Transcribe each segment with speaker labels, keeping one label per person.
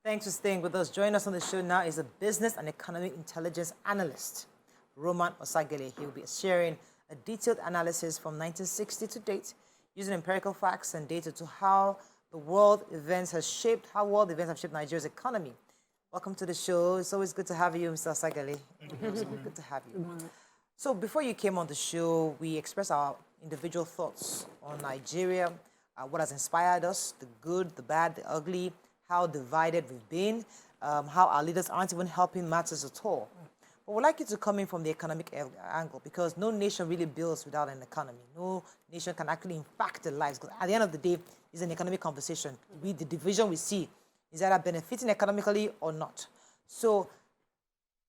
Speaker 1: Thanks for staying with us. Joining us on the show now is a business and economic intelligence analyst, Roman Oseghale. He will be sharing a detailed analysis from 1960 to date, using empirical facts and data to how world events have shaped Nigeria's economy. Welcome to the show. It's always good to have you, Mr. Oseghale. Good to have you. So before you came on the show, we expressed our individual thoughts on Nigeria, what has inspired us, the good, the bad, the ugly, how divided we've been, how our leaders aren't even helping matters at all. But we'd like you to come in from the economic angle, because no nation really builds without an economy. No nation can actually impact the lives. Because at the end of the day, it's an economic conversation. The division we see is either benefiting economically or not. So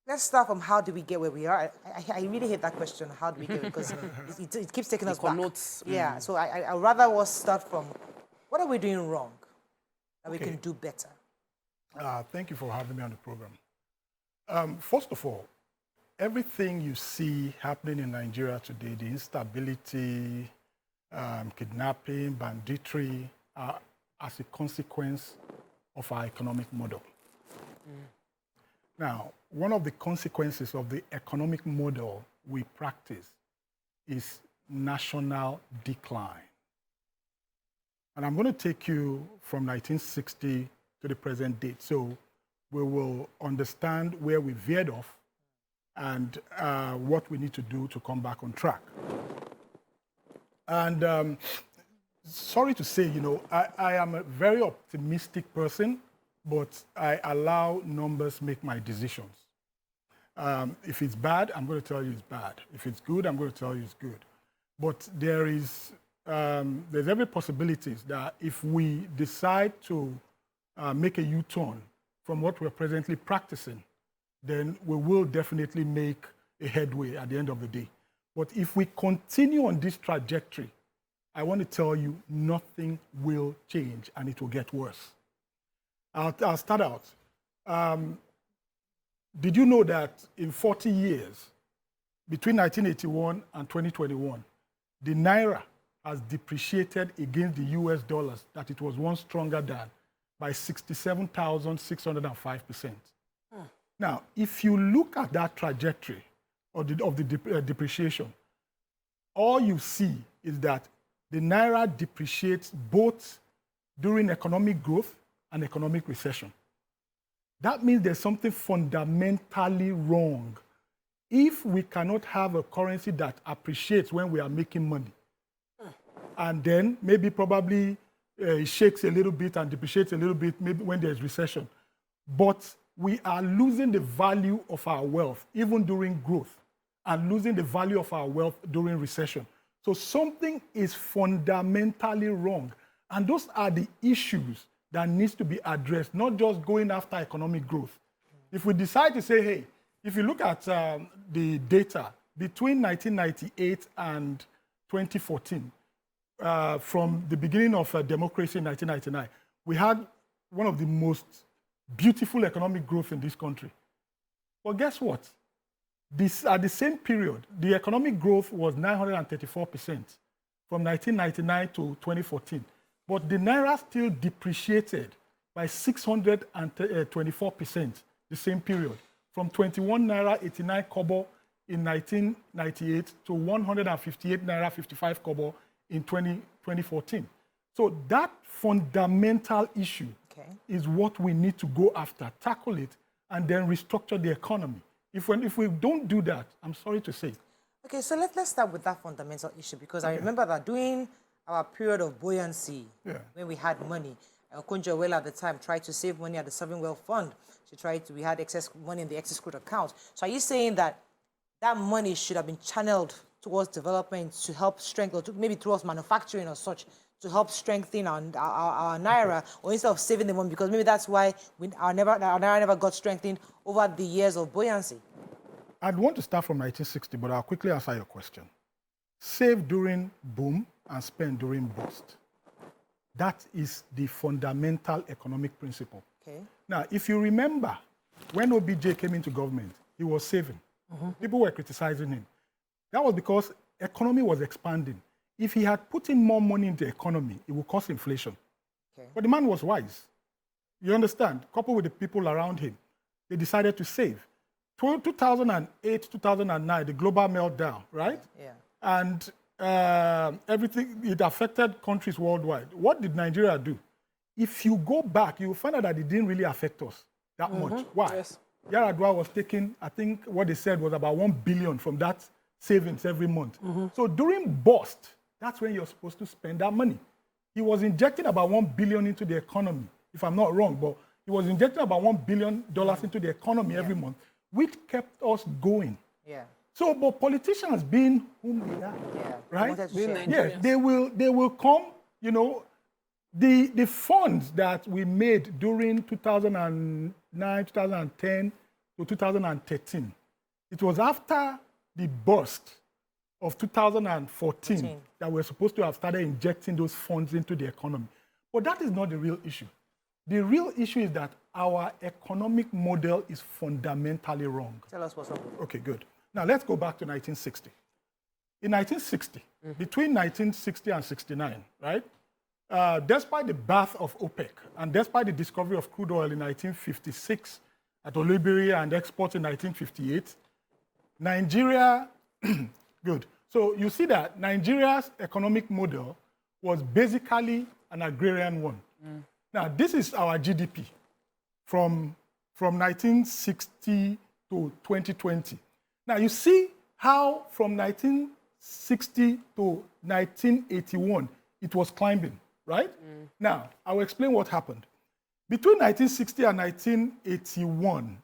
Speaker 1: let's start from how do we get where we are. I really hate that question, how do we get, because it keeps taking us back. Yeah, so I'd rather us start from what are we doing wrong that we can do better?
Speaker 2: Thank you for having me on the program. First of all, everything you see happening in Nigeria today, the instability, kidnapping, banditry, are as a consequence of our economic model. Now, one of the consequences of the economic model we practice is national decline. And I'm going to take you from 1960 to the present date, so we will understand where we veered off and what we need to do to come back on track. And sorry to say, I am a very optimistic person, but I allow numbers make my decisions. If it's bad, I'm going to tell you it's bad. If it's good, I'm going to tell you it's good. But there's every possibility that if we decide to make a U-turn from what we're presently practicing, then we will definitely make a headway at the end of the day. But if we continue on this trajectory, I want to tell you nothing will change and it will get worse. I'll start out. Did you know that in 40 years, between 1981 and 2021, the Naira has depreciated against the US dollars that it was once stronger than by 67,605%. Now, if you look at that trajectory of the depreciation, all you see is that the Naira depreciates both during economic growth and economic recession. That means there's something fundamentally wrong. If we cannot have a currency that appreciates when we are making money, and then maybe probably it shakes a little bit and depreciates a little bit maybe when there's recession, but we are losing the value of our wealth even during growth and losing the value of our wealth during recession. So something is fundamentally wrong. And those are the issues that needs to be addressed, not just going after economic growth. If we decide to say, hey, if you look at the data between 1998 and 2014, from the beginning of democracy in 1999, we had one of the most beautiful economic growth in this country. But guess what? At the same period, the economic growth was 934% from 1999 to 2014. But the Naira still depreciated by 624% the same period, from 21 Naira 89 kobo in 1998 to 158 Naira 55 kobo in 2014. So that fundamental issue is what we need to go after, tackle it, and then restructure the economy. If we don't do that, I'm sorry to say.
Speaker 1: Okay, so let's start with that fundamental issue, because I remember that during our period of buoyancy, when we had money, Okonjo-Iweala at the time tried to save money at the Sovereign Wealth Fund. We had excess money in the excess crude account. So are you saying that that money should have been channeled towards development to help strengthen, or maybe towards manufacturing or such, to help strengthen our Naira, or instead of saving the money, because maybe that's why our Naira never got strengthened over the years of buoyancy?
Speaker 2: I'd want to start from 1960, but I'll quickly answer your question. Save during boom and spend during bust. That is the fundamental economic principle. Okay. Now, if you remember, when OBJ came into government, he was saving. People were criticizing him. That was because economy was expanding. If he had put in more money into the economy, it would cause inflation. Okay. But the man was wise. You understand? Coupled with the people around him, they decided to save. 2008, 2009, the global meltdown, right?
Speaker 1: Yeah.
Speaker 2: And everything, it affected countries worldwide. What did Nigeria do? If you go back, you will find out that it didn't really affect us that much. Why?
Speaker 3: Yes.
Speaker 2: Yaradua was taking, I think what they said was about 1 billion from that savings every month. So during bust, that's when you're supposed to spend that money. He was injecting about 1 billion into the economy, if I'm not wrong, but he was injecting about $1 billion into the economy every month, which kept us going.
Speaker 1: Yeah.
Speaker 2: So, but politicians being whom they are, right? Yes, they will come, you know, the funds that we made during 2009, 2010 to 2013, it was after the burst of 2014 that we're supposed to have started injecting those funds into the economy. But that is not the real issue. The real issue is that our economic model is fundamentally wrong.
Speaker 1: Tell us what's up.
Speaker 2: Okay, good. Now let's go back to 1960. In 1960, between 1960 and 69, right? Despite the birth of OPEC and despite the discovery of crude oil in 1956 at Olibiri and exports in 1958, Nigeria, good. So you see that Nigeria's economic model was basically an agrarian one. Now, this is our GDP from 1960 to 2020. Now, you see how from 1960 to 1981, it was climbing, right? Now, I will explain what happened. Between 1960 and 1981,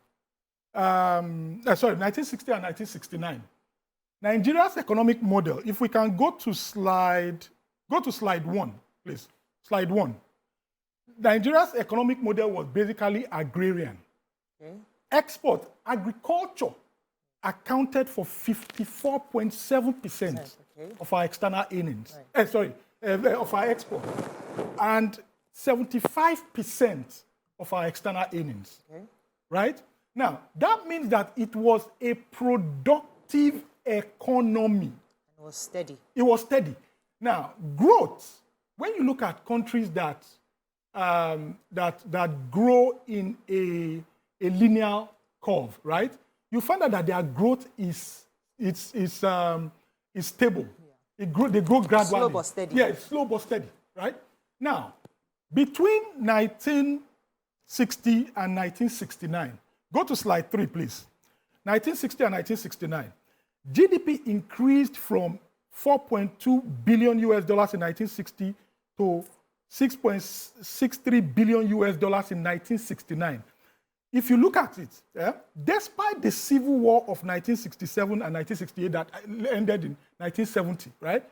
Speaker 2: 1960 and 1969, Nigeria's economic model, if we can go to slide 1, please, slide 1. Nigeria's economic model was basically agrarian. Export, agriculture accounted for 54.7% of our external earnings. Of our export. And 75% of our external earnings. Right? Now, that means that it was a productive economy.
Speaker 1: It was steady.
Speaker 2: It was steady. Now, growth, when you look at countries that grow in a linear curve, right? You find out that their growth is stable. They grow gradually.
Speaker 1: Slow but steady.
Speaker 2: Yeah, it's slow but steady, right? Now, between 1960 and 1969, go to slide 3, please. 1960 and 1969, GDP increased from $4.2 billion in 1960 to $6.63 billion in 1969. If you look at it, despite the civil war of 1967 and 1968 that ended in 1970, right?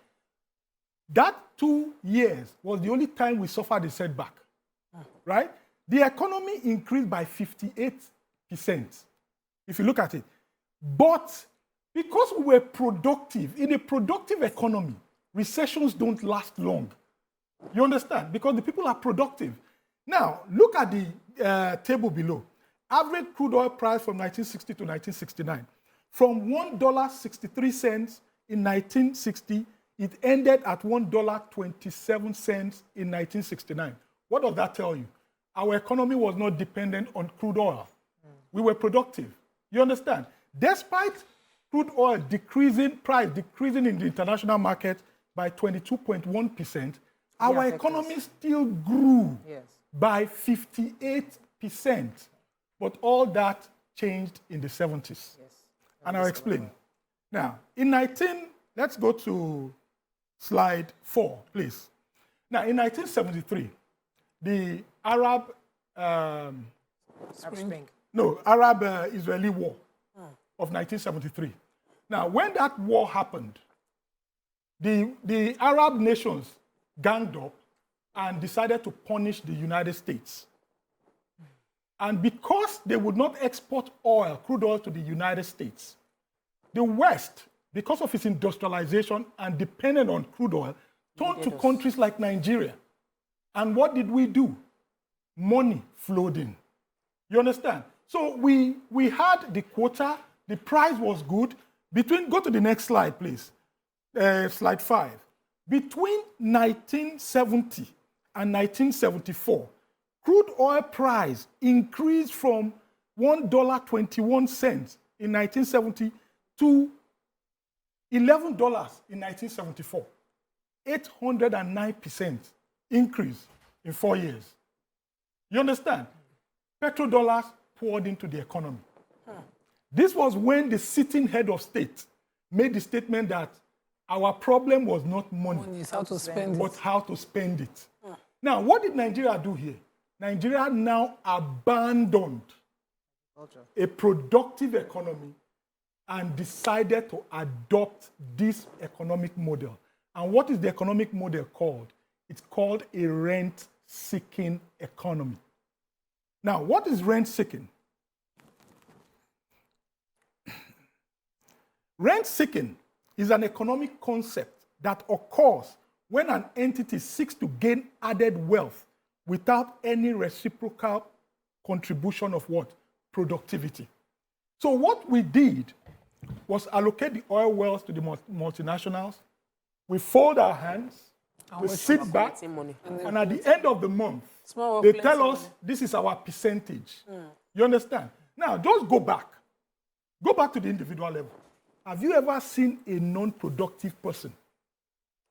Speaker 2: That 2 years was the only time we suffered a setback, right? The economy increased by 58%, if you look at it. But because we were productive, in a productive economy, recessions don't last long. You understand? Because the people are productive. Now, look at the table below. Average crude oil price from 1960 to 1969. From $1.63 in 1960, it ended at $1.27 in 1969. What does that tell you? Our economy was not dependent on crude oil. We were productive. You understand? Despite crude oil decreasing in the international market by 22.1%, our economy still grew by 58%. But all that changed in the 70s. And I'll explain. Now, let's go to slide 4, please. Now, in 1973, the Arab-Israeli war of 1973. Now, when that war happened, the Arab nations ganged up and decided to punish the United States. And because they would not export crude oil to the United States, the West, because of its industrialization and dependent on crude oil, turned to countries like Nigeria. And what did we do? Money flowed in. You understand? So we had the quota, the price was good. Go to the next slide, please. Slide 5. Between 1970 and 1974, crude oil price increased from $1.21 in 1970 to $11 in 1974. 809% increase in 4 years. You understand? Petrodollars poured into the economy. This was when the sitting head of state made the statement that our problem was not money,
Speaker 3: how to spend
Speaker 2: but how to spend it. Now, what did Nigeria do here? Nigeria now abandoned a productive economy and decided to adopt this economic model. And what is the economic model called? It's called a rent-seeking economy. Now, what is rent-seeking? Rent-seeking is an economic concept that occurs when an entity seeks to gain added wealth without any reciprocal contribution of what? Productivity. So what we did was allocate the oil wells to the multinationals. We fold our hands, we sit back, and at the end of the month, they tell us this is our percentage. You understand? Now, just go back. Go back to the individual level. Have you ever seen a non-productive person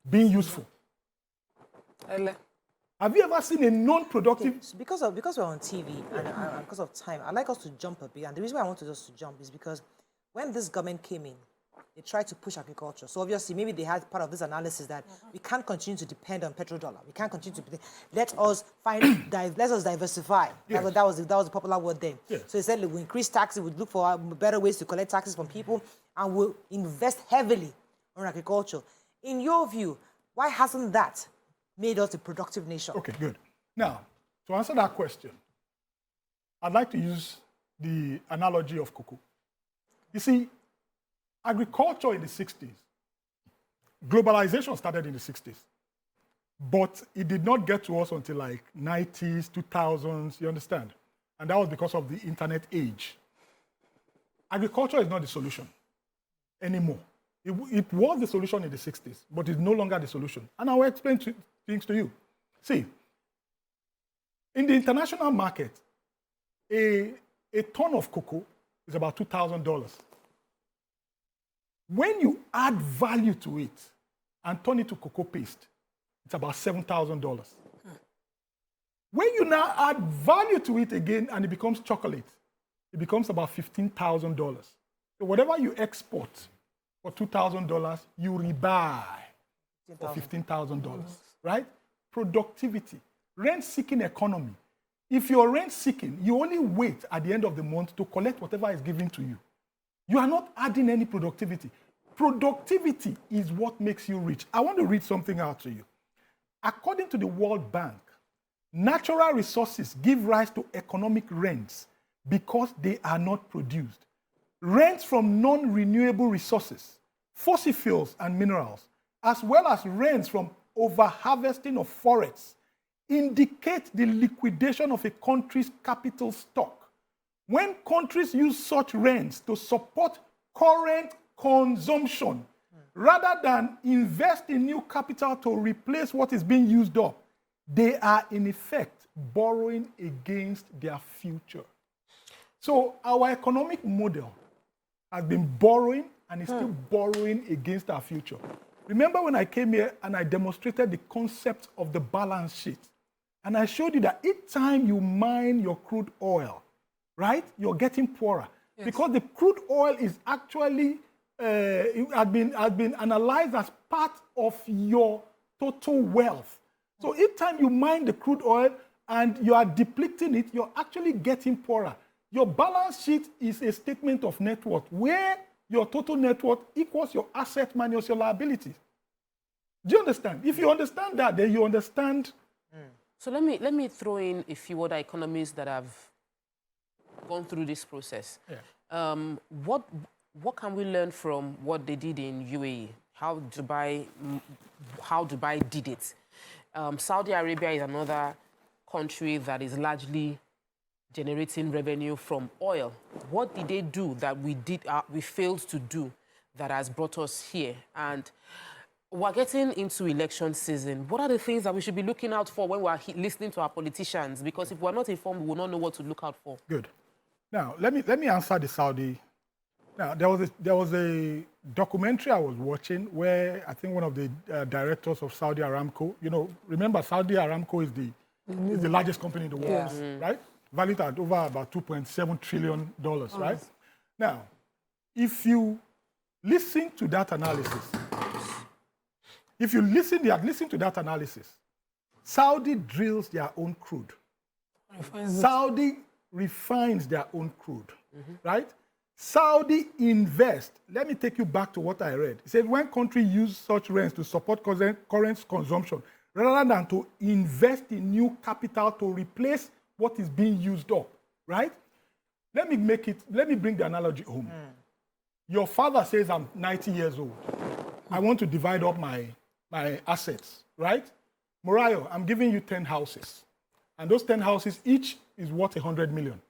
Speaker 2: being useful? Have you ever seen a non-productive?
Speaker 1: Okay, so because we're on TV and because of time, I'd like us to jump a bit. And the reason why I want us to jump is because when this government came in, they tried to push agriculture. So obviously, maybe they had part of this analysis that we can't continue to depend on petrodollar. We can't continue to let us diversify.
Speaker 2: Yes.
Speaker 1: That was the popular word then.
Speaker 2: Yes.
Speaker 1: So they said we'll increase taxes, we'll look for better ways to collect taxes from people, and we'll invest heavily on agriculture. In your view, why hasn't that made us a productive nation?
Speaker 2: Okay, good. Now, to answer that question, I'd like to use the analogy of cocoa. You see, agriculture in the 60s, globalization started in the 60s, but it did not get to us until like 90s, 2000s, you understand? And that was because of the internet age. Agriculture is not the solution anymore. It was the solution in the 60s, but it's no longer the solution. And I will explain things to you. See, in the international market, a ton of cocoa is about $2,000. When you add value to it and turn it to cocoa paste, it's about $7,000. When you now add value to it again and it becomes chocolate, it becomes about $15,000. So whatever you export for $2,000, you rebuy for $15,000, right? Productivity, rent-seeking economy. If you're rent-seeking, you only wait at the end of the month to collect whatever is given to you. You are not adding any productivity. Productivity is what makes you rich. I want to read something out to you. According to the World Bank, natural resources give rise to economic rents because they are not produced. Rents from non-renewable resources, fossil fuels and minerals, as well as rents from over-harvesting of forests, indicate the liquidation of a country's capital stock. When countries use such rents to support current consumption, rather than invest in new capital to replace what is being used up, they are in effect borrowing against their future. So our economic model has been borrowing and is still borrowing against our future. Remember when I came here and I demonstrated the concept of the balance sheet, and I showed you that each time you mine your crude oil, right, you're getting poorer. Yes. Because the crude oil is actually, has been analyzed as part of your total wealth. So each time you mine the crude oil and you are depleting it, you're actually getting poorer. Your balance sheet is a statement of net worth, where your total net worth equals your asset minus your liability. Do you understand? If you understand that, then you understand.
Speaker 4: So let me throw in a few other economies that have gone through this process. Yeah. What can we learn from what they did in UAE? How Dubai did it? Saudi Arabia is another country that is largely generating revenue from oil. What did they do that we failed to do that has brought us here? And We're getting into election season. What are the things that we should be looking out for when we're listening to our politicians? Because if we're not informed, we will not know what to look out for.
Speaker 2: Good. Now, let me answer the Saudi. Now, there was a documentary I was watching where I think one of the directors of Saudi Aramco, remember Saudi Aramco is the largest company in the world, right? Valued at over about $2.7 trillion, right? Now, if you listen to that analysis, to that analysis, Saudi drills their own crude. Saudi refines their own crude, right? Saudi invest. Let me take you back to what I read. It said when countries use such rents to support current consumption, rather than to invest in new capital to replace what is being used up, right? Let me bring the analogy home. Your father says, I'm 90 years old. I want to divide up my assets, right? Morayo, I'm giving you 10 houses. And those 10 houses, each is worth 100 million.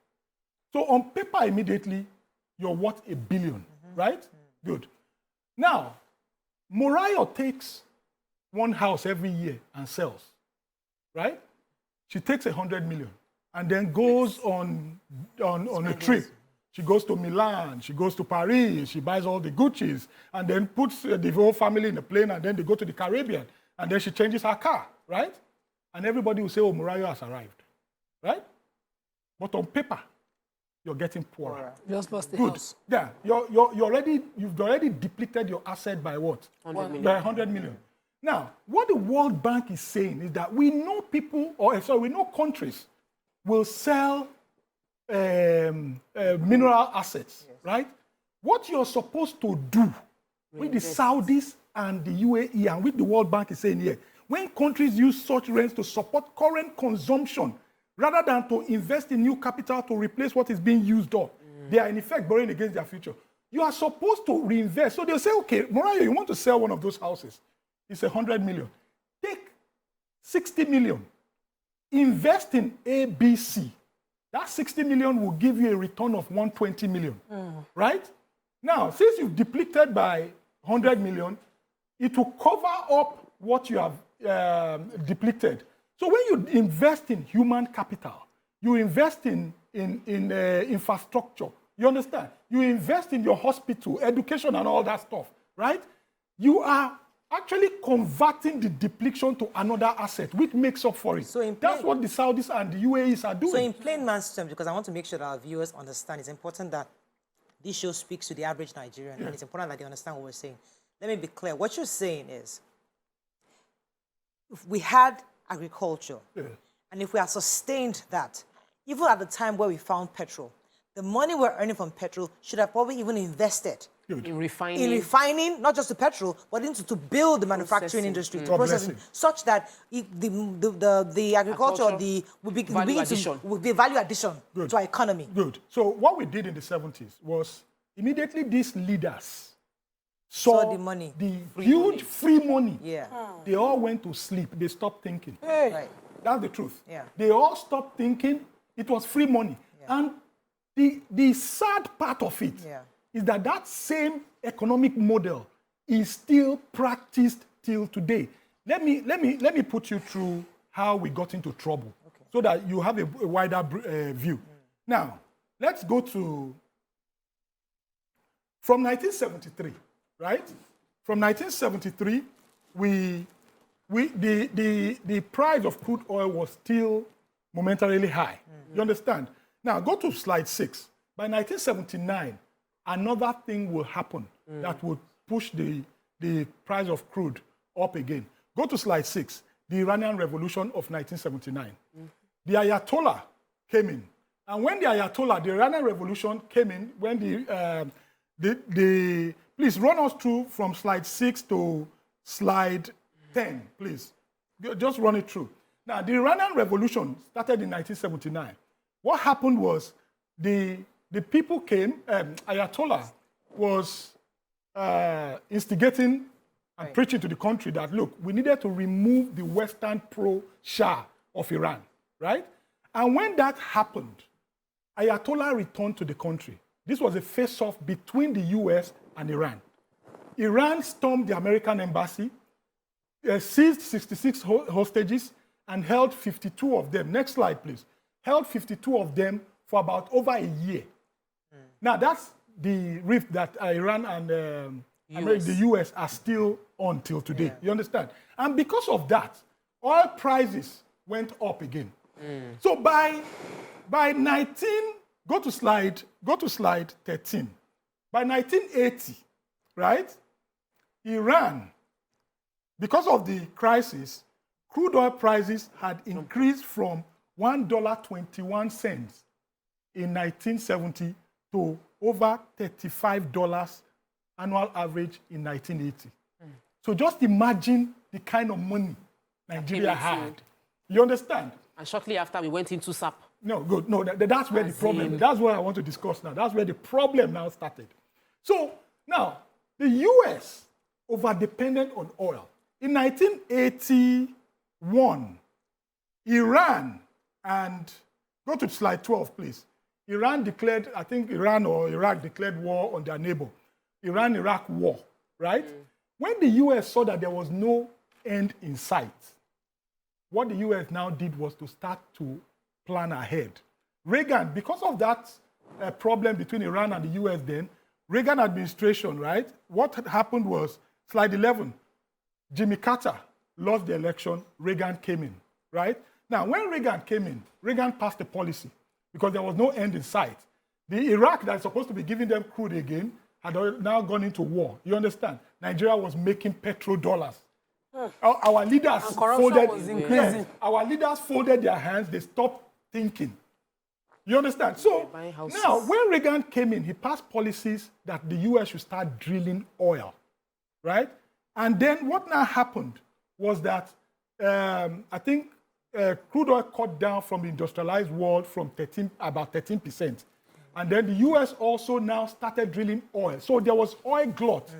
Speaker 2: So on paper, immediately, you're worth $1 billion, right? Good. Now, Morayo takes one house every year and sells, right? She takes 100 million and then goes on a trip. She goes to Milan, she goes to Paris, she buys all the Gucci's, and then puts the whole family in a plane, and then they go to the Caribbean, and then she changes her car, right? And everybody will say, oh, Morayo has arrived, right? But on paper, you're getting poorer.
Speaker 3: Just lost the
Speaker 2: Good.
Speaker 3: house.
Speaker 2: Yeah, you've already depleted your asset by what?
Speaker 4: 100 million.
Speaker 2: By 100 million. Now, what the World Bank is saying is that we know we know countries will sell mineral assets, right? What you're supposed to do with the Saudis and the UAE and with the World Bank is saying here, when countries use such rents to support current consumption, rather than to invest in new capital to replace what is being used up, they are in effect borrowing against their future. You are supposed to reinvest. So they'll say, okay, Morayo, you want to sell one of those houses. It's 100 million. Take 60 million. Invest in ABC. That 60 million will give you a return of 120 million, right? Now, since you've depleted by 100 million, it will cover up what you have depleted. So when you invest in human capital, you invest in infrastructure, you understand? You invest in your hospital, education and all that stuff, right? You are actually converting the depletion to another asset, which makes up for it. So that's what the Saudis and the UAEs are doing.
Speaker 1: So in plain man's terms, because I want to make sure that our viewers understand, it's important that this show speaks to the average Nigerian, and it's important that they understand what we're saying. Let me be clear. What you're saying is, if we had agriculture, and if we had sustained that, even at the time where we found petrol, the money we're earning from petrol should have probably even invested
Speaker 4: in refining.
Speaker 1: In refining, not just the petrol, but to build the manufacturing industry, to processing, such that the agriculture would be value addition to our economy.
Speaker 2: Good. So what we did in the 70s was immediately these leaders saw
Speaker 1: the money,
Speaker 2: the huge free money.
Speaker 1: Yeah.
Speaker 2: They all went to sleep. They stopped thinking.
Speaker 1: Right.
Speaker 2: That's the truth.
Speaker 1: Yeah.
Speaker 2: They all stopped thinking. It was free money. Yeah. And the sad part of it is that same economic model is still practiced till today. Let me put you through how we got into trouble so that you have a wider view. Now, let's go to from 1973, right? From 1973, the price of crude oil was still momentarily high. You understand? Now, go to slide 6. By 1979, another thing will happen that would push the price of crude up again. Go to slide 6, the Iranian Revolution of 1979. The Ayatollah came in. And when the Iranian Revolution came in, when please run us through from slide 6 to slide 10, please. Just run it through. Now, the Iranian Revolution started in 1979. What happened was the people came, Ayatollah was instigating and preaching to the country that, look, we needed to remove the Western pro-Shah of Iran, right? And when that happened, Ayatollah returned to the country. This was a face-off between the US and Iran. Iran stormed the American embassy. seized 66 hostages and held 52 of them. Next slide, please. Held 52 of them for about over a year. Now, that's the rift that Iran and the US are still on till today.
Speaker 1: Yeah.
Speaker 2: You understand? And because of that, oil prices went up again. So by 19, go to slide 13. By 1980, right, Iran, because of the crisis, crude oil prices had increased from $1.21 in 1970 to over $35 annual average in 1980. So just imagine the kind of money Nigeria had. You understand?
Speaker 4: And shortly after, we went into SAP.
Speaker 2: No, good. No, that's where the problem, that's what I want to discuss now. That's where the problem now started. So now, the US over-dependent on oil. In 1981, Iran and, go to slide 12, please. Iran declared, I think Iran or Iraq declared war on their neighbor. Iran-Iraq war, right? When the US saw that there was no end in sight, what the US now did was to start to plan ahead. Reagan, because of that problem between Iran and the US then, Reagan administration, right? What had happened was, slide 11, Jimmy Carter lost the election, Reagan came in, right? Now, when Reagan came in, Reagan passed a policy because there was no end in sight. The Iraq that is supposed to be giving them crude again had now gone into war. You understand? Nigeria was making petrodollars. Our leaders our leaders folded their hands, they stopped thinking. You understand? So now, when Reagan came in, he passed policies that the US should start drilling oil, right? And then what now happened was that I think crude oil cut down from the industrialized world from about 13%. And then the US also now started drilling oil. So there was oil glut.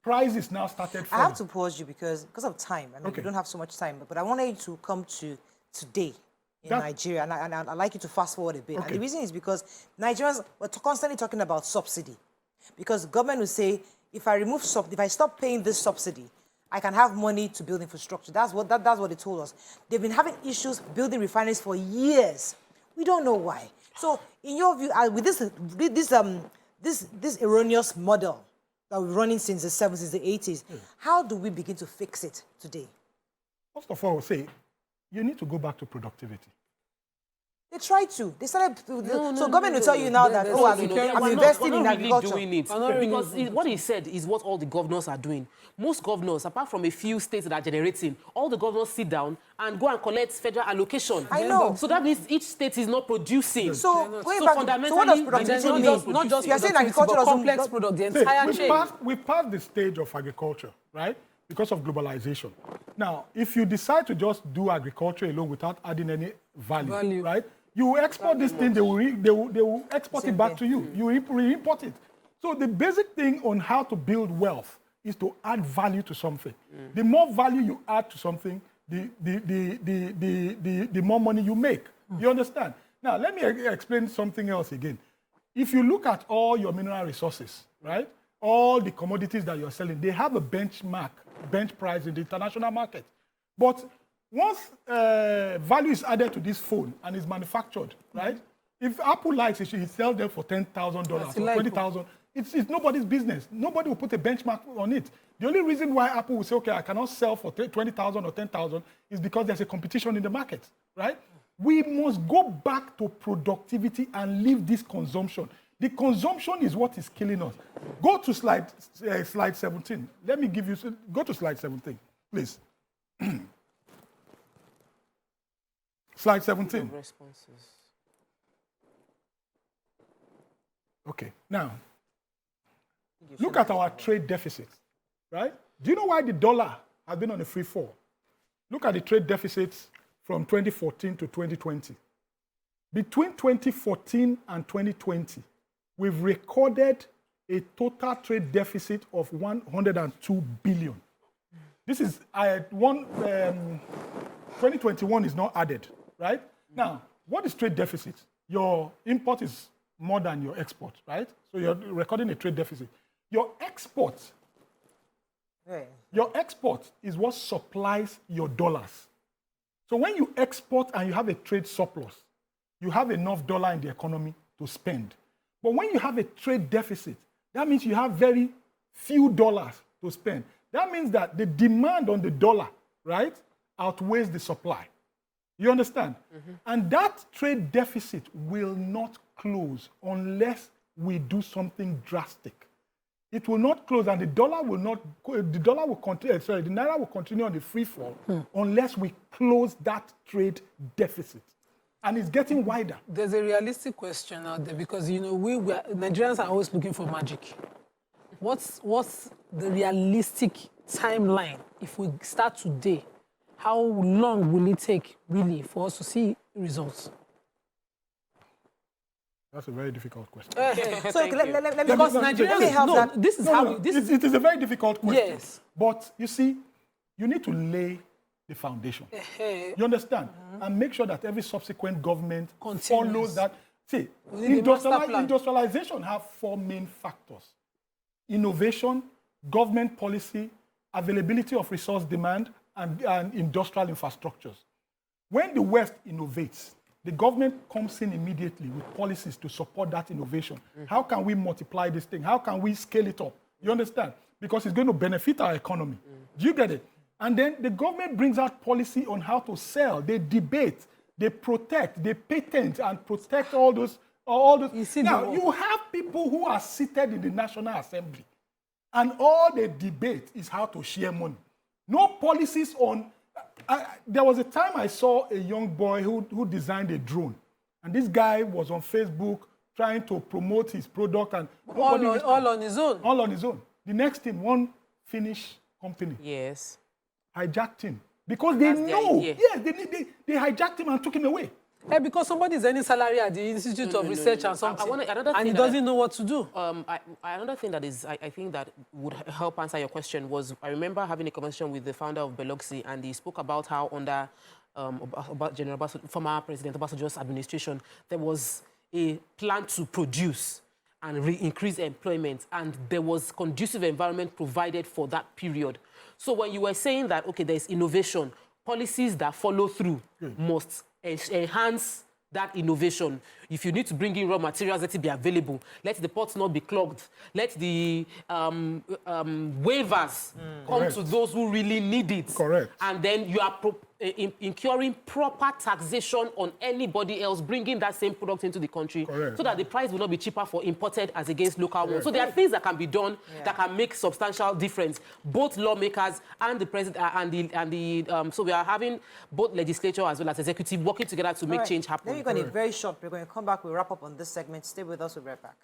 Speaker 2: Prices now started falling.
Speaker 1: I have to pause you because of time. I mean, we don't have so much time, but I wanted you to come to today in Nigeria, and I'd like you to fast forward a bit. And the reason is because Nigerians were constantly talking about subsidy. Because the government will say, if I stop paying this subsidy, I can have money to build infrastructure. That's what they told us. They've been having issues building refineries for years. We don't know why. So, in your view, with this erroneous model that we're running since the 70s, the 80s, how do we begin to fix it today?
Speaker 2: First of all, I would say, you need to go back to productivity.
Speaker 1: They tried to. They started. So government will tell you now that, I'm investing in agriculture.
Speaker 4: Doing it. Because what he said is what all the governors are doing. Most governors, apart from a few states that are generating, all the governors sit down and go and collect federal allocation.
Speaker 1: I know.
Speaker 4: So that means each state is not producing.
Speaker 1: So fundamentally, what does productivity mean?
Speaker 3: Not just
Speaker 1: you're saying agriculture doesn't
Speaker 3: complex product, the entire chain.
Speaker 2: We passed the stage of agriculture, right? Because of globalization. Now, if you decide to just do agriculture alone without adding any value. Right? You will export this thing, they will export it back to you. You re-import it. So the basic thing on how to build wealth is to add value to something. The more value you add to something, the more money you make. You understand? Now, let me explain something else again. If you look at all your mineral resources, right? All the commodities that you're selling, they have a bench price in the international market. But once value is added to this phone and is manufactured, right? If Apple likes it, he sells them for $10,000 or $20,000. It's nobody's business. Nobody will put a benchmark on it. The only reason why Apple will say, okay, I cannot sell for $20,000 or $10,000 is because there's a competition in the market, right? We must go back to productivity and leave this consumption. The consumption is what is killing us. Go to slide 17. Let me give you, go to slide 17, please. Slide 17.
Speaker 4: Responses.
Speaker 2: Okay, now, look at our trade deficit, right? Do you know why the dollar has been on a free fall? Look at the trade deficits from 2014 to 2020. Between 2014 and 2020, we've recorded a total trade deficit of 102 billion. This is 2021 is not added, right? Now, what is trade deficit? Your import is more than your export, right? So you're recording a trade deficit. Your export
Speaker 1: Right.
Speaker 2: Your export is what supplies your dollars. So when you export and you have a trade surplus, you have enough dollar in the economy to spend. But when you have a trade deficit, that means you have very few dollars to spend. That means that the demand on the dollar, right, outweighs the supply. You understand? And that trade deficit will not close unless we do something drastic. It will not close, and the naira will continue on the free fall unless we close that trade deficit. And it's getting wider.
Speaker 3: There's a realistic question out there because, you know, Nigerians are always looking for magic. What's the realistic timeline if we start today? How long will it take, really, for us to see results?
Speaker 2: That's a very difficult question.
Speaker 1: So let me
Speaker 3: Because Nigerians
Speaker 1: have
Speaker 3: no,
Speaker 1: that.
Speaker 3: this is how
Speaker 2: it is a very difficult question.
Speaker 3: Yes.
Speaker 2: But you see, you need to lay the foundation. You understand? And make sure that every subsequent government follows that. See, industrialization have 4 main factors: innovation, government policy, availability of resource demand, and industrial infrastructures. When the West innovates, the government comes in immediately with policies to support that innovation. How can we multiply this thing? How can we scale it up? You understand? Because it's going to benefit our economy. Do you get it? And then the government brings out policy on how to sell. They debate, they protect, they patent and protect all those. Now, you have people who are seated in the National Assembly, and all they debate is how to share money. No policies on... there was a time I saw a young boy who designed a drone. And this guy was on Facebook trying to promote his product. And
Speaker 3: all on his own?
Speaker 2: All on his own. The next thing, one Finnish company hijacked him. Because they know. Yes, they hijacked him and took him away.
Speaker 3: Hey, because somebody is earning salary at the Institute of Research and something, and he doesn't know what to do.
Speaker 4: Another thing that is, I think that would help answer your question was, I remember having a conversation with the founder of Biloxi, and he spoke about how under former President Obasanjo's administration, there was a plan to produce and increase employment, and there was conducive environment provided for that period. So when you were saying that, okay, there's innovation, policies that follow through must enhance that innovation. If you need to bring in raw materials, let it be available. Let the ports not be clogged. Let the waivers come to those who really need it.
Speaker 2: Correct.
Speaker 4: And then you are incurring proper taxation on anybody else bringing that same product into the country.
Speaker 2: Correct.
Speaker 4: So that the price will not be cheaper for imported as against local ones. So there are things that can be done that can make substantial difference. Both lawmakers and the president so we are having both legislature as well as executive working together to make change happen.
Speaker 1: Then we're going to be very short. We're going to come back. We'll wrap up on this segment. Stay with us. We'll be right back.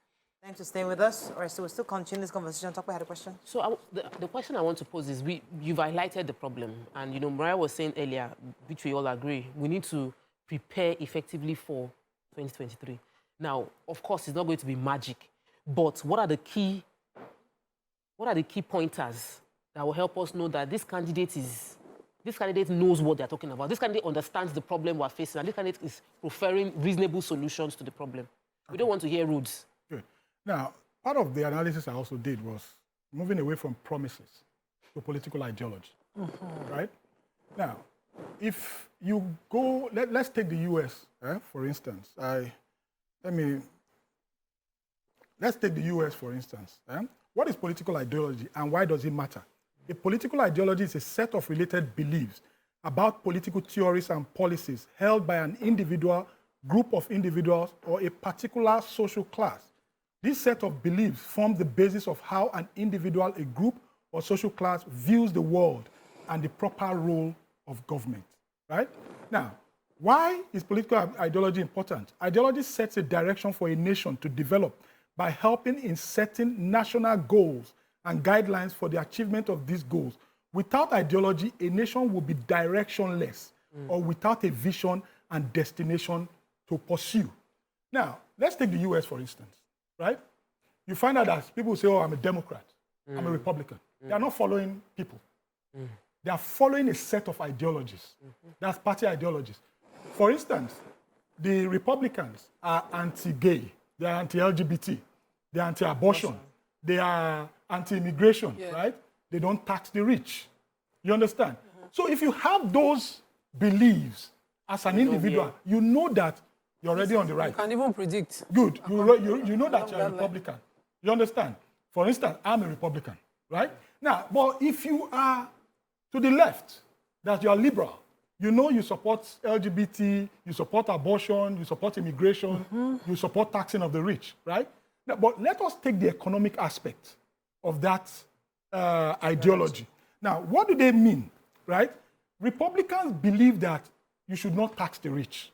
Speaker 1: Thanks for staying with us. All right, so we'll still continue this conversation. Talk, we had a question. So
Speaker 4: the question I want to pose is, you've highlighted the problem. And, you know, Mariah was saying earlier, which we all agree, we need to prepare effectively for 2023. Now, of course, it's not going to be magic. But what are the key pointers that will help us know that this candidate knows what they're talking about? This candidate understands the problem we're facing, and this candidate is preferring reasonable solutions to the problem. We don't want to hear rules.
Speaker 2: Good. Now, part of the analysis I also did was moving away from promises to political ideology, right? Now, if you go, let's take the US, for instance. Let's take the US, for instance. What is political ideology and why does it matter? A political ideology is a set of related beliefs about political theories and policies held by an individual, group of individuals, or a particular social class. This set of beliefs form the basis of how an individual, a group, or social class views the world and the proper role of government, right? Now, why is political ideology important? Ideology sets a direction for a nation to develop by helping in setting national goals and guidelines for the achievement of these goals. Without ideology, a nation will be directionless or without a vision and destination to pursue. Now, let's take the US, for instance, right? You find out that people say, oh, I'm a Democrat, I'm a Republican. They are not following people. They are following a set of ideologies. That's party ideologies. For instance, the Republicans are anti-gay, they are anti-LGBT, they are anti-abortion, they are anti-immigration, right? they don't tax the rich. You understand? So if you have those beliefs as an individual, you know that you're already on the right.
Speaker 3: You can even predict.
Speaker 2: Good. You know that you're a Republican. You understand? For instance, I'm a Republican, right? Now, but if you are to the left, that you are liberal, you know you support LGBT, you support abortion, you support immigration, you support taxing of the rich, right? Now, but let us take the economic aspect of that ideology. Now, what do they mean, right? Republicans believe that you should not tax the rich.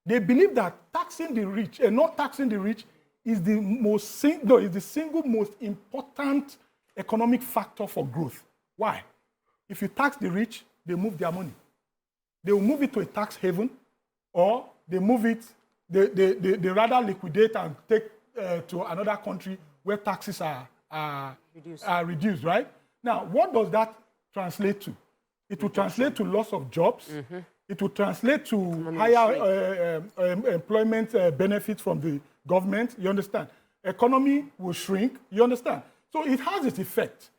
Speaker 2: They believe that taxing the rich and not taxing the rich is the single most important economic factor for growth. Why? If you tax the rich, they move their money. They will move it to a tax haven, or they move it, they rather liquidate and take to another country where taxes are reduced, right? Now, what does that translate to? It will translate to loss of jobs. It will translate to higher employment benefits from the government. You understand? Economy will shrink. You understand? So it has its effect.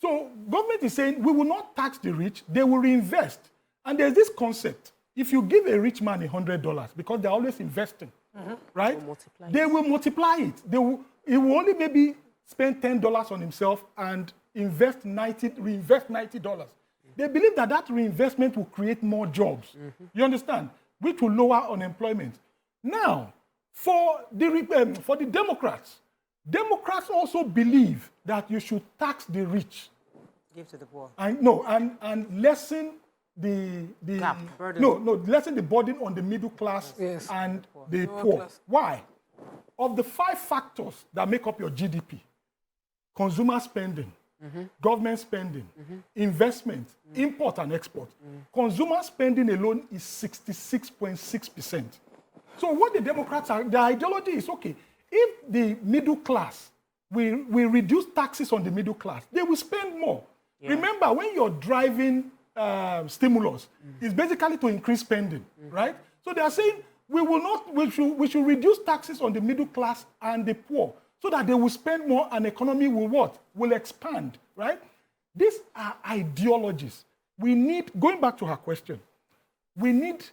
Speaker 2: So government is saying we will not tax the rich, they will reinvest. And there's this concept. If you give a rich man $100, because they're always investing, right? They will multiply it. He will only maybe spend $10 on himself and reinvest $90. They believe that that reinvestment will create more jobs. You understand? Which will lower unemployment. Now, for the Democrats also believe that you should tax the rich.
Speaker 1: Give to the poor.
Speaker 2: And lessen the
Speaker 1: gap, burden.
Speaker 2: lessen the burden on the middle class and the poor. Why? Of the 5 factors that make up your GDP, consumer spending, government spending, investment, import and export, consumer spending alone is 66.6%. So what the Democrats are, the ideology is, okay, if the middle class, we reduce taxes on the middle class, they will spend more. Remember, when you're driving stimulus, it's basically to increase spending, right? So they are saying we should reduce taxes on the middle class and the poor so that they will spend more and economy will what? Will expand, right? These are ideologies. We need, going back to her question, we need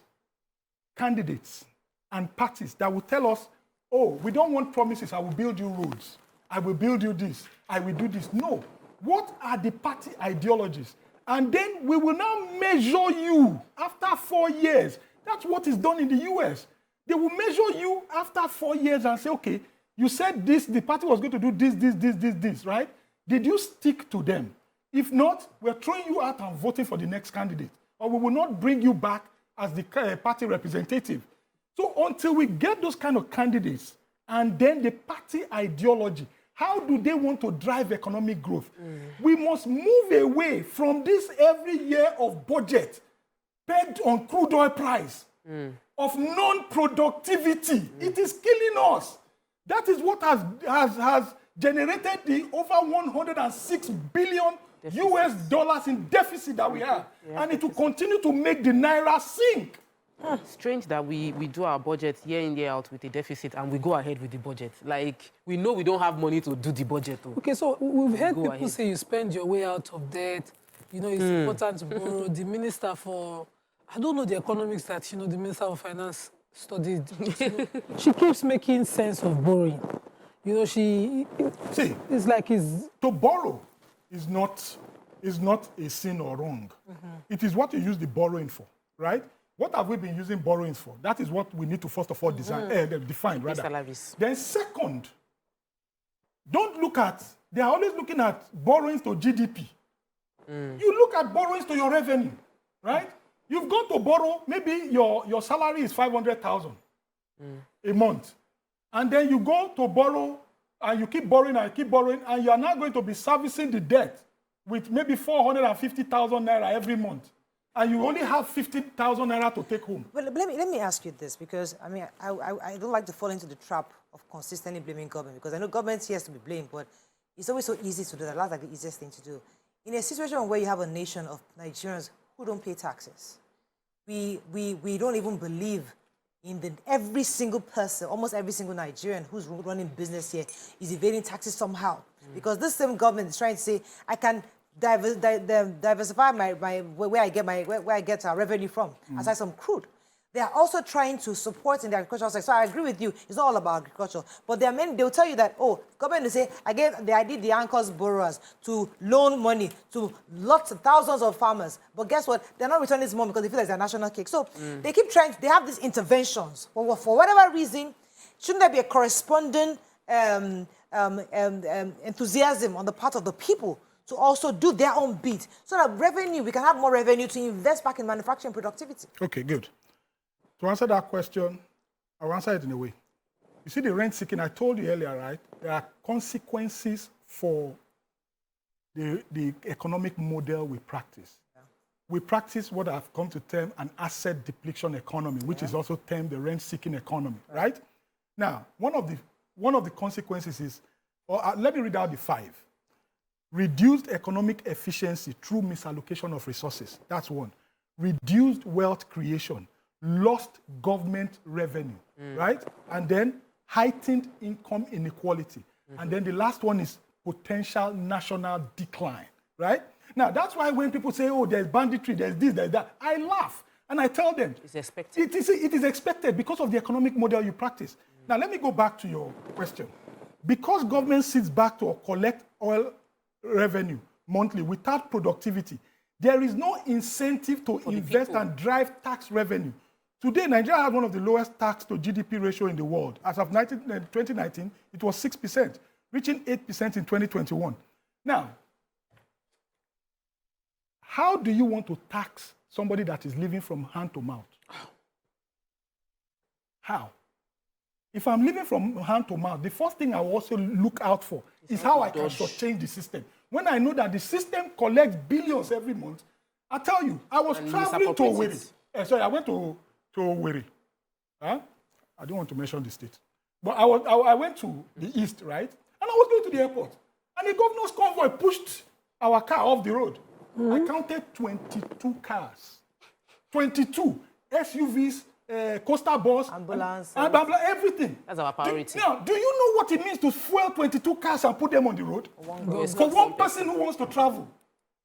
Speaker 2: candidates and parties that will tell us, oh, we don't want promises, I will build you roads, I will build you this, I will do this. No. What are the party ideologies? And then we will now measure you after 4 years. That's what is done in the US. They will measure you after 4 years and say, okay, you said this, the party was going to do this, right? Did you stick to them? If not, we're throwing you out and voting for the next candidate. Or we will not bring you back as the party representative. So until we get those kind of candidates, and then the party ideology, how do they want to drive economic growth? We must move away from this every year of budget pegged on crude oil price, of non-productivity. It is killing us. That is what has generated the over 106 billion US dollars in deficit that we have. And it will continue to make the Naira sink.
Speaker 4: Strange that we do our budget year in, year out with a deficit and we go ahead with the budget. Like, we know we don't have money to do the budget. Though.
Speaker 3: Okay, so we've heard people say you spend your way out of debt. You know, it's important to borrow. The minister for, I don't know the economics that, the minister of finance studied. She keeps making sense of borrowing. It's like
Speaker 2: to borrow is not a sin or wrong. It is what you use the borrowing for, right? What have we been using borrowings for? That is what we need to first of all define, rather. Then second, don't look at, they are always looking at borrowings to GDP. You look at borrowings to your revenue, right? You've gone to borrow, maybe your salary is 500,000 a month. And then you go to borrow, and you keep borrowing, and you are now going to be servicing the debt with maybe 450,000 naira every month. And you only have 50,000 naira to take home.
Speaker 1: But let me ask you this, because I mean, I don't like to fall into the trap of consistently blaming government, because I know government here has to be blamed, but it's always so easy to do that. That's like the easiest thing to do. In a situation where you have a nation of Nigerians who don't pay taxes, we don't even believe every single person, almost every single Nigerian who's running business here is evading taxes somehow. Because this same government is trying to say, I can diversify where I get our revenue from, aside from crude. They are also trying to support in the agricultural sector. So I agree with you, it's not all about agriculture. But there are many, they'll tell you that, oh, government will say, I did the anchors borrowers to loan money to lots of thousands of farmers. But guess what? They're not returning this money because they feel like it's a national cake. So they keep trying, they have these interventions. But for whatever reason, shouldn't there be a corresponding enthusiasm on the part of the people to also do their own bit so that we can have more revenue to invest back in manufacturing productivity?
Speaker 2: Okay, good. To answer that question, I'll answer it in a way. You see the rent seeking, I told you earlier, right? There are consequences for the economic model we practice. Yeah. We practice what I've come to term an asset depletion economy, which is also termed the rent seeking economy, right? Now, one of the consequences is, let me read out the 5. Reduced economic efficiency through misallocation of resources. That's one. Reduced wealth creation. Lost government revenue, right? And then heightened income inequality. And then the last one is potential national decline, right? Now, that's why when people say, oh, there's banditry, there's this, there's that, I laugh. And I tell them,
Speaker 4: it's expected.
Speaker 2: It is expected because of the economic model you practice. Now, let me go back to your question. Because government sits back to collect oil revenue monthly without productivity, there is no incentive to invest and drive tax revenue. Today, Nigeria has one of the lowest tax to GDP ratio in the world. As of 2019, it was 6%, reaching 8% in 2021. Now, how do you want to tax somebody that is living from hand to mouth? How? If I'm living from hand to mouth, the first thing I will also look out for is how I can change the system. When I know that the system collects billions every month, I tell you, I was traveling to Owerri. Sorry, I went to Owerri. Huh? I don't want to mention the state. But I went to the east, right? And I was going to the airport. And the governor's convoy pushed our car off the road. I counted 22 cars. 22 SUVs, coastal bus,
Speaker 1: ambulance,
Speaker 2: everything.
Speaker 4: That's our priority.
Speaker 2: Do you know what it means to fuel 22 cars and put them on the road? For one person who wants to travel.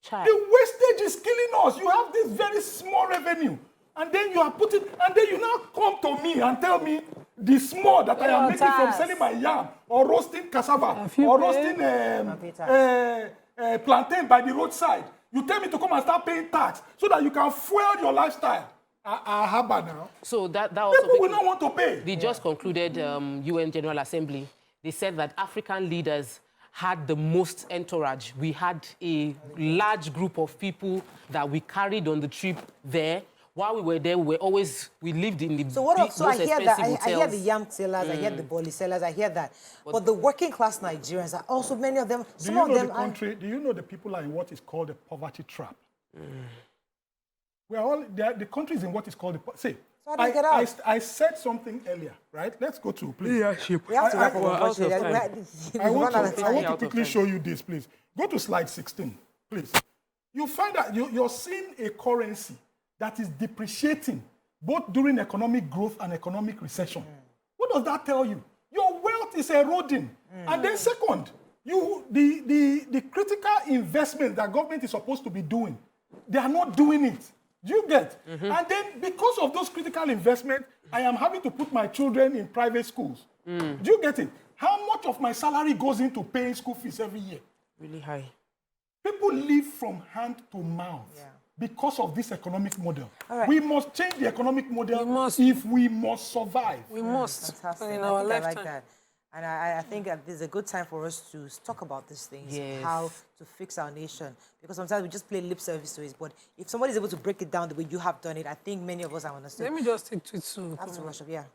Speaker 4: Child.
Speaker 2: The wastage is killing us. You have this very small revenue. And then you are putting, and then you now come to me and tell me the small that I am making from selling my yam or roasting cassava or roasting plantain by the roadside. You tell me to come and start paying tax so that you can fuel your lifestyle. Now.
Speaker 4: So that also
Speaker 2: people will not want to pay.
Speaker 4: They just concluded UN General Assembly. They said that African leaders had the most entourage. We had a large group of people that we carried on the trip there. While we were there, we lived in the most
Speaker 1: I hear that.
Speaker 4: hotels.
Speaker 1: I hear the yam sellers, I hear the boli sellers, I hear that. But the working class Nigerians are also many of them.
Speaker 2: Do you know the people are in what is called the poverty trap? We are all the country is in what is called the I said something earlier, right? Let's go to please.
Speaker 1: Leadership. We have to wrap up.
Speaker 2: I want to quickly show you this, please. Go to slide 16, please. You find that you're seeing a currency that is depreciating both during economic growth and economic recession. What does that tell you? Your wealth is eroding. And then second, the critical investment that government is supposed to be doing, they are not doing it. Do you get? And then because of those critical investments, I am having to put my children in private schools. Do you get it? How much of my salary goes into paying school fees every year?
Speaker 4: Really high.
Speaker 2: People live from hand to mouth. Yeah. Because of this economic model.
Speaker 1: Right.
Speaker 2: We must change the economic model if we must survive.
Speaker 3: We must.
Speaker 1: Fantastic.
Speaker 3: In our lifetime.
Speaker 1: I like that. And I think that this is a good time for us to talk about these things, how to fix our nation. Because sometimes we just play lip service to it. But if somebody is able to break it down the way you have done it, I think many of us have understood.
Speaker 3: Let me just take to it too.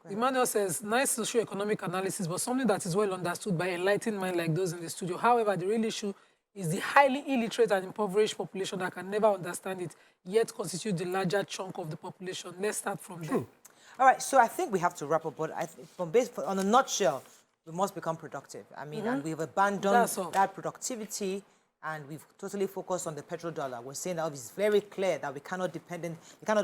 Speaker 3: Emmanuel says, nice socio-economic analysis, but something that is well understood by enlightened minds like those in the studio. However, the real issue is the highly illiterate and impoverished population that can never understand it, yet constitute the larger chunk of the population. Let's start from there.
Speaker 1: All right, so I think we have to wrap up, but on a nutshell, we must become productive. I mean, and we've abandoned that productivity and we've totally focused on the petrodollar. We're saying that it's very clear that we cannot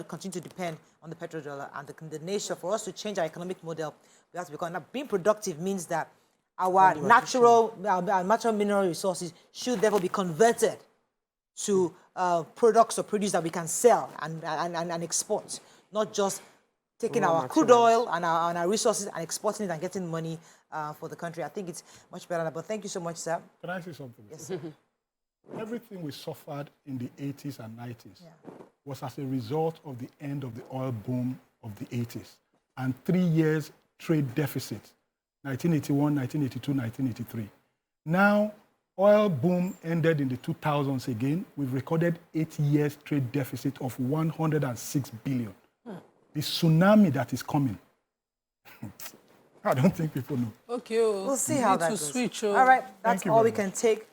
Speaker 1: continue to depend on the petrodollar, and the nature for us to change our economic model, we have to become. Now, being productive means that our natural mineral resources should therefore be converted to products or produce that we can sell and export, not just taking our crude oil and our resources and exporting it and getting money for the country. I think it's much better. But thank you so much, sir.
Speaker 2: Can I say something?
Speaker 1: Yes, sir.
Speaker 2: Everything we suffered in the 80s and 90s was as a result of the end of the oil boom of the 80s and 3 years trade deficit, 1981, 1982, 1983. Now, oil boom ended in the 2000s again. We've recorded 8 years trade deficit of 106 billion. The tsunami that is coming, I don't think people know.
Speaker 3: Okay,
Speaker 1: we'll see how that goes.
Speaker 3: Switch,
Speaker 1: all right, that's all we can take